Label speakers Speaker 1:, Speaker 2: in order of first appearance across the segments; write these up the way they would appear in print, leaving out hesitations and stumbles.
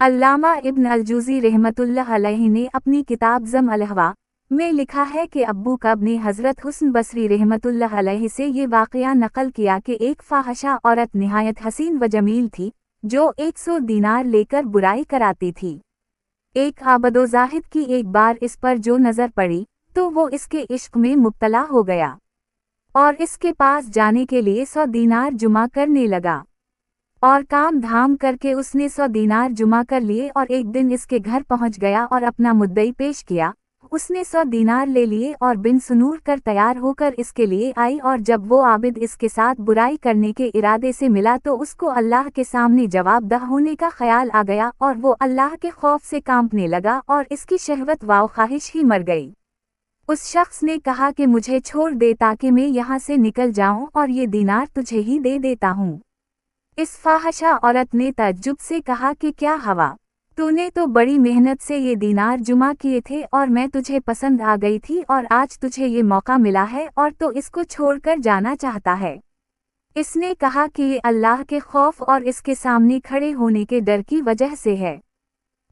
Speaker 1: अल्लामा इब्न अल-जूज़ी रहमतुल्लाह अलैहि ने अपनी किताब ज़म अल-हवा में लिखा है कि अब्बू कब ने हज़रत हुस्न बसरी रहमतुल्लाह अलैहि से ये वाक़या नक़ल किया कि एक फ़ाहिशा औरत निहायत हसीन व जमील थी, जो 100 दीनार लेकर बुराई कराती थी। एक आबदो ज़ाहिद की एक बार इस पर जो नज़र पड़ी, तो वो इसके इश्क में मुब्तला हो गया और इसके पास जाने के लिए 100 दीनार जुमा करने लगा। और काम धाम करके उसने 100 दीनार जुमा कर लिए और एक दिन इसके घर पहुंच गया और अपना मुद्दई पेश किया। उसने 100 दीनार ले लिए और बिन सुनूर कर तैयार होकर इसके लिए आई, और जब वो आबिद इसके साथ बुराई करने के इरादे से मिला तो उसको अल्लाह के सामने जवाबदह होने का ख्याल आ गया और वो अल्लाह के खौफ से कांपने लगा और इसकी शहवत व ख्वाहिश ही मर गई। उस शख्स ने कहा कि मुझे छोड़ दे ताकि मैं यहाँ से निकल जाऊँ और ये दीनार तुझे ही दे देता हूँ। इस फाहशा औरत ने तअज्जुब से कहा कि क्या हवा, तूने तो बड़ी मेहनत से ये दीनार जुमा किए थे और मैं तुझे पसंद आ गई थी और आज तुझे ये मौका मिला है और तो इसको छोड़कर जाना चाहता है। इसने कहा कि ये अल्लाह के खौफ और इसके सामने खड़े होने के डर की वजह से है।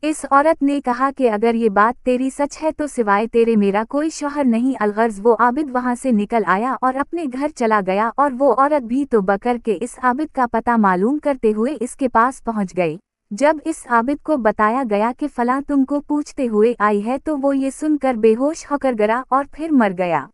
Speaker 1: इस औरत ने कहा कि अगर ये बात तेरी सच है तो सिवाय तेरे मेरा कोई शौहर नहीं। अलगर्ज वो आबिद वहां से निकल आया और अपने घर चला गया और वो औरत भी तो बकर के इस आबिद का पता मालूम करते हुए इसके पास पहुंच गई। जब इस आबिद को बताया गया कि फलां तुमको पूछते हुए आई है तो वो ये सुनकर बेहोश होकर गिरा और फिर मर गया।